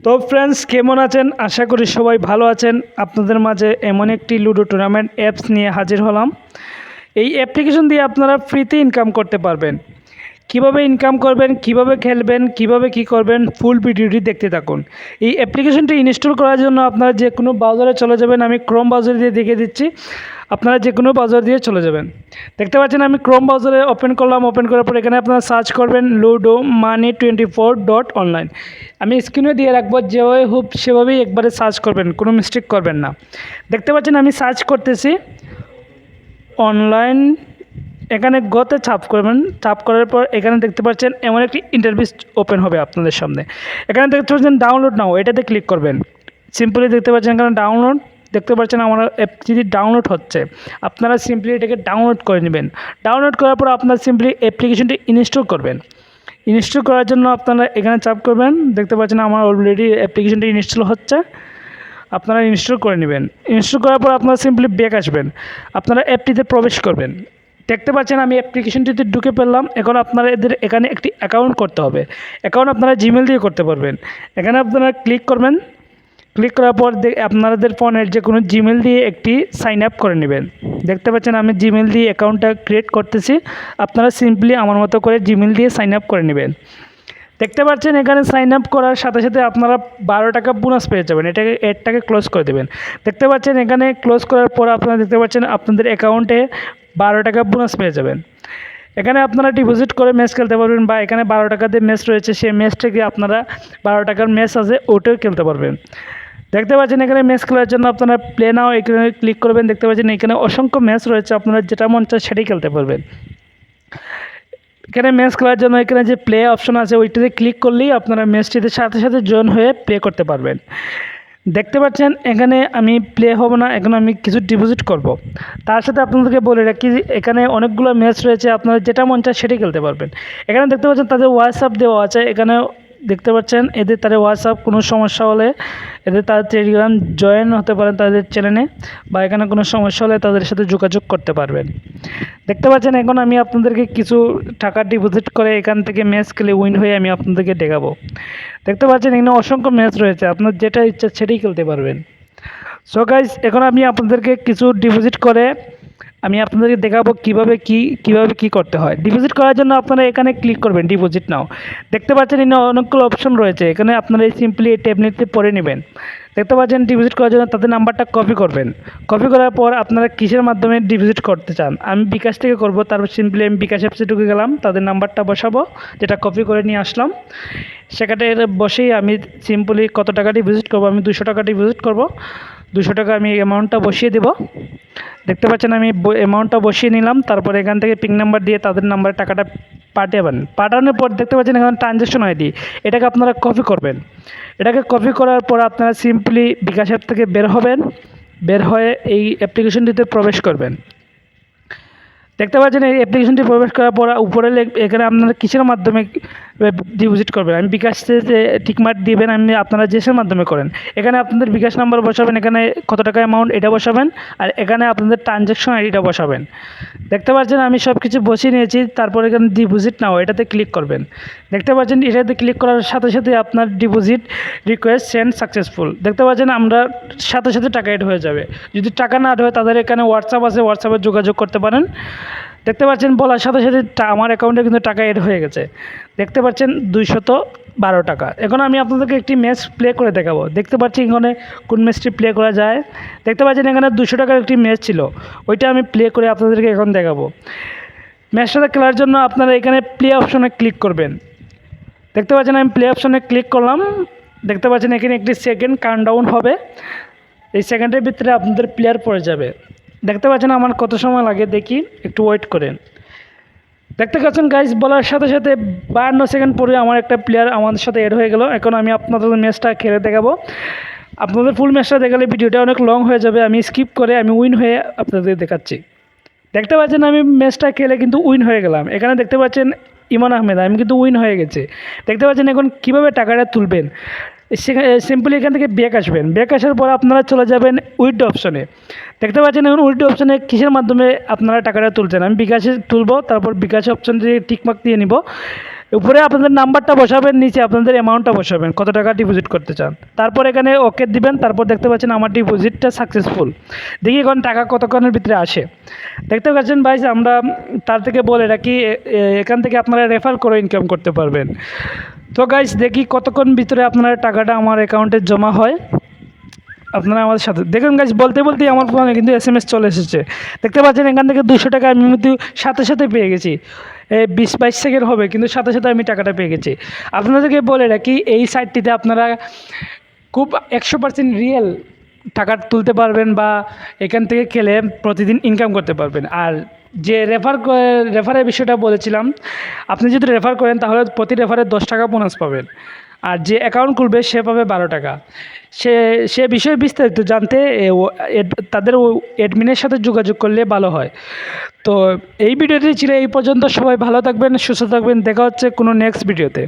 তো ফ্রেন্ডস, কেমন আছেন? আশা করি সবাই ভালো আছেন। আপনাদের মাঝে এমন একটি লুডো টুর্নামেন্ট অ্যাপস নিয়ে হাজির হলাম। এই অ্যাপ্লিকেশন দিয়ে আপনারা ফ্রিতে ইনকাম করতে পারবেন। কিভাবে ইনকাম করবেন, কিভাবে খেলবেন, কিভাবে কি করবেন, ফুল ভিডিওটি দেখতে থাকুন। এই অ্যাপ্লিকেশনটি ইনস্টল করার জন্য আপনারা যে কোনো ব্রাউজারে চলে যাবেন। আমি ক্রোম ব্রাউজার দিয়ে দেখিয়ে দিচ্ছি। আপনারা যে কোনো ব্রাউজার দিয়ে চলে যাবেন। দেখতে পাচ্ছেন আমি ক্রোম ব্রাউজারে ওপেন করলাম। ওপেন করার পর এখানে আপনারা সার্চ করবেন লুডো মানি 24.online। আমি স্ক্রিনে দিয়ে রাখবো, যেভাবে হোক সেভাবেই একবারে সার্চ করবেন, কোনো মিস্টেক করবেন না। দেখতে পাচ্ছেন আমি সার্চ করতেছি অনলাইন। এখানে গতে চাপ করবেন। চাপ করার পর এখানে দেখতে পাচ্ছেন এমন একটি ইন্টারফেস ওপেন হবে আপনাদের সামনে। এখানে দেখতে পাচ্ছেন ডাউনলোড নাও, এটাতে ক্লিক করবেন। সিম্পলি দেখতে পাচ্ছেন এখানে ডাউনলোড। দেখতে পাচ্ছেন আমার অ্যাপটি ডাউনলোড হচ্ছে। আপনারা সিম্পলি এটাকে ডাউনলোড করে নেবেন। ডাউনলোড করার পর আপনারা সিম্পলি অ্যাপ্লিকেশনটি ইনস্টল করবেন। ইনস্টল করার জন্য আপনারা এখানে চাপ করবেন। দেখতে পাচ্ছেন আমার অলরেডি অ্যাপ্লিকেশনটি ইনস্টল হচ্ছে। আপনারা ইনস্টল করে নেবেন। ইনস্টল করার পর আপনারা সিম্পলি ব্যাক আসবেন। আপনারা অ্যাপটিতে প্রবেশ করবেন। দেখতে পাচ্ছেন আমি অ্যাপ্লিকেশনটিতে ঢুকে পড়লাম। এখন আপনারা এখানে একটি অ্যাকাউন্ট করতে হবে। অ্যাকাউন্ট আপনারা জিমেল দিয়ে করতে পারবেন। এখানে আপনারা ক্লিক করবেন। ক্লিক করার পর আপনাদের ফোনের যে কোনো জিমেল দিয়ে একটি সাইন আপ করে নেবেন। দেখতে পাচ্ছেন আমি জিমেল দিয়ে অ্যাকাউন্টটা ক্রিয়েট করতেছি। আপনারা সিম্পলি আমার মতো করে জিমেল দিয়ে সাইন আপ করে নেবেন। দেখতে পাচ্ছেন এখানে সাইন আপ করার সাথে সাথে আপনারা 12 টাকা বোনাস পেয়ে যাবেন। এডটাকে ক্লোজ করে দেবেন। দেখতে পাচ্ছেন এখানে ক্লোজ করার পর আপনারা দেখতে পাচ্ছেন আপনাদের অ্যাকাউন্টে 12 টাকা বোনাস পেয়ে যাবেন। এখানে আপনারা ডিপোজিট করে ম্যাচ খেলতে পারবেন, বা এখানে 12 টাকা দিয়ে ম্যাচ রয়েছে, সেই ম্যাচটাকে আপনারা 12 টাকার ম্যাচ আছে ওটাও খেলতে পারবেন। দেখতে পাচ্ছেন এখানে ম্যাচ খেলার জন্য আপনারা প্লে নাও এখানে ক্লিক করবেন। দেখতে পাচ্ছেন এখানে অসংখ্য ম্যাচ রয়েছে, আপনারা যেটা মন চায় সেটাই খেলতে পারবেন। এখানে ম্যাচ খেলার জন্য এখানে যে প্লে অপশন আছে ওইটাতে ক্লিক করলেই আপনারা ম্যাচটিতে সাথে সাথে জয়েন হয়ে প্লে করতে পারবেন। দেখতে পাচ্ছেন এখানে আমি প্লে হব না, এখন আমি কিছু ডিপোজিট করব। তার সাথে আপনাদেরকে বলে রাখি এখানে অনেকগুলো ম্যাচ রয়েছে, আপনারা যেটা মন চায় সেটাই খেলতে পারবেন। এখানে দেখতে পাচ্ছেন তাদের হোয়াটসঅ্যাপ দেওয়া আছে। এখানে দেখতে পাচ্ছেন এদের তাদের হোয়াটসঅ্যাপ, কোনো সমস্যা হলে এদের তাদের টেলিগ্রাম জয়েন হতে পারেন তাদের চ্যানেলে, বা এখানে কোনো সমস্যা হলে তাদের সাথে যোগাযোগ করতে পারবেন। দেখতে পাচ্ছেন এখন আমি আপনাদেরকে কিছু টাকা ডিপোজিট করে এখান থেকে ম্যাচ খেলে উইন হয়ে আমি আপনাদেরকে দেখাবো। দেখতে পাচ্ছেন এখানে অসংখ্য ম্যাচ রয়েছে, আপনার যেটা ইচ্ছা সেটাই খেলতে পারবেন। সো গাইজ, এখন আমি আপনাদেরকে কিছু ডিপোজিট করে আমি আপনাদেরকে দেখাবো কিভাবে কি করতে হয়। ডিপোজিট করার জন্য আপনারা এখানে ক্লিক করবেন ডিপোজিট নাও। দেখতে পাচ্ছেন এখানে অনেকগুলো অপশন রয়েছে। এখানে আপনারা সিম্পলি এই ট্যাবলেটে পড়ে নেবেন। দেখতে পাচ্ছেন ডিপোজিট করার জন্য তাদের নাম্বারটা কপি করবেন। কপি করার পর আপনারা কিসের মাধ্যমে ডিপোজিট করতে চান, আমি বিকাশ থেকে করব। তারপর সিম্পলি আমি বিকাশ অ্যাপসে ঢুকে গেলাম, তাদের নাম্বারটা বসাবো যেটা কপি করে নিয়ে আসলাম। সেখানে বসেই আমি সিম্পলি কত টাকা ডিপোজিট করবো, আমি 200 টাকা ডিপোজিট করব। 200 টাকা আমি অ্যামাউন্টটা বসিয়ে দেব। দেখতে পাচ্ছেন আমি অ্যামাউন্টটা বসিয়ে নিলাম। তারপর এখান থেকে পিন নাম্বার দিয়ে তাদের নাম্বারে টাকাটা পাঠাবেন। পাঠানোর পর দেখতে পাচ্ছেন এখানে ট্রানজ্যাকশন আইডি, এটাকে আপনারা কপি করবেন। এটাকে কপি করার পর আপনারা সিম্পলি বিকাশ অ্যাপ থেকে বের হবেন। বের হয়ে এই অ্যাপ্লিকেশনটিতে প্রবেশ করবেন। দেখতে পাচ্ছেন এই অ্যাপ্লিকেশনটি প্রবেশ করার পর উপরে এখানে আপনারা কিসের মাধ্যমে ডিপোজিট করবেন, আমি বিকাশ টিকমার্ক দিবেন, আমি আপনারা যেসের মাধ্যমে করেন। এখানে আপনাদের বিকাশ নাম্বার বসাবেন, এখানে কত টাকা অ্যামাউন্ট এটা বসাবেন, আর এখানে আপনাদের ট্রানজ্যাকশন আইডিটা বসাবেন। দেখতে পাচ্ছেন আমি সব কিছু বসিয়ে নিয়েছি। তারপর এখানে ডিপোজিট নাও এটাতে ক্লিক করবেন। দেখতে পাচ্ছেন এটাতে ক্লিক করার সাথে সাথে আপনার ডিপোজিট রিকোয়েস্ট সেন্ড সাকসেসফুল। দেখতে পাচ্ছেন আমরা সাথে সাথে টাকা এড হয়ে যাবে। যদি টাকা না হয় তাদের এখানে হোয়াটসঅ্যাপ আছে, হোয়াটসঅ্যাপে যোগাযোগ করতে পারেন। দেখতে পাচ্ছেন বলার সাথে সাথে আমার অ্যাকাউন্টে কিন্তু টাকা এড হয়ে গেছে। দেখতে পাচ্ছেন 212 টাকা। এখন আমি আপনাদেরকে একটি ম্যাচ প্লে করে দেখাবো। দেখতে পাচ্ছি এখানে কোন ম্যাচটি প্লে করা যায়। দেখতে পাচ্ছেন এখানে 200 টাকার একটি ম্যাচ ছিল, ওইটা আমি প্লে করে আপনাদেরকে এখন দেখাবো। ম্যাচটা খেলার জন্য আপনারা এখানে প্লে অপশনে ক্লিক করবেন। দেখতে পাচ্ছেন আমি প্লে অপশনে ক্লিক করলাম। দেখতে পাচ্ছেন এখানে একটি সেকেন্ড কাউন্টডাউন হবে। এই সেকেন্ডের ভিতরে আপনাদের প্লেয়ার পড়ে যাবে। দেখতে পাচ্ছেন আমার কত সময় লাগে দেখি, একটু ওয়েট করেন। দেখতে পাচ্ছেন গাইজ বলার সাথে সাথে 52 সেকেন্ড পরে আমার একটা প্লেয়ার আমাদের সাথে এড হয়ে গেল। এখন আমি আপনাদের ম্যাচটা খেলে দেখাবো। আপনাদের ফুল ম্যাচটা দেখালে ভিডিওটা অনেক লং হয়ে যাবে, আমি স্কিপ করে আমি উইন হয়ে আপনাদের দেখাচ্ছি। দেখতে পাচ্ছেন আমি ম্যাচটা খেলে কিন্তু উইন হয়ে গেলাম। এখানে দেখতে পাচ্ছেন ইমন আহমেদ, আমি কিন্তু উইন হয়ে গেছে। দেখতে পাচ্ছেন এখন কীভাবে টাকাটা তুলবেন, সিম্পলি এখান থেকে ব্যাক আসবেন। ব্যাক আসার পর আপনারা চলে যাবেন উইথড্র অপশনে। দেখতে পাচ্ছেন এখন উইথড্র অপশনে কিসের মাধ্যমে আপনারা টাকাটা তুলছেন, আমি বিকাশে তুলবো। তারপর বিকাশ অপশন দিয়ে টিকমার্ক দিয়ে নিব। উপরে আপনাদের নাম্বারটা বসাবেন, নিচে আপনাদের অ্যামাউন্টটা বসাবেন, কত টাকা ডিপোজিট করতে চান। তারপর এখানে ওকে দিবেন। তারপর দেখতে পাচ্ছেন আমার ডিপোজিটটা সাকসেসফুল। দেখি এখন টাকা কতক্ষণের ভিতরে আসে। দেখতে পাচ্ছেন ভাই, আমরা তার থেকে বলে রাখি এখান থেকে আপনারা রেফার করে ইনকাম করতে পারবেন। তো গাইস, দেখি কতক্ষণ ভিতরে আপনার টাকাটা আমার অ্যাকাউন্টে জমা হয়। আপনারা আমাদের সাথে দেখুন গাইস, বলতে বলতেই আমার ফোনে কিন্তু SMS চলে এসেছে। দেখতে পাচ্ছেন এখান থেকে 200 টাকা আমি কিন্তু সাথে সাথে পেয়ে গেছি। 20-22 সেকেন্ড হবে, কিন্তু সাথে সাথে আমি টাকাটা পেয়ে গেছি। আপনাদেরকে বলে রাখি, এই সাইটটিতে আপনারা খুব 100% রিয়েল টাকা তুলতে পারবেন বা এখান থেকে খেলে প্রতিদিন ইনকাম করতে পারবেন। আর যে রেফারের বিষয়টা বলেছিলাম, আপনি যদি রেফার করেন তাহলে প্রতি রেফারে 10 টাকা বোনাস পাবেন। আর যে অ্যাকাউন্ট খুলবে সে পাবে 12 টাকা। সে বিষয়ে বিস্তারিত জানতে তাদের অ্যাডমিনের সাথে যোগাযোগ করলে ভালো হয়। তো এই ভিডিওটি ছিল এই পর্যন্ত। সবাই ভালো থাকবেন, সুস্থ থাকবেন। দেখা হচ্ছে কোনো নেক্সট ভিডিওতে।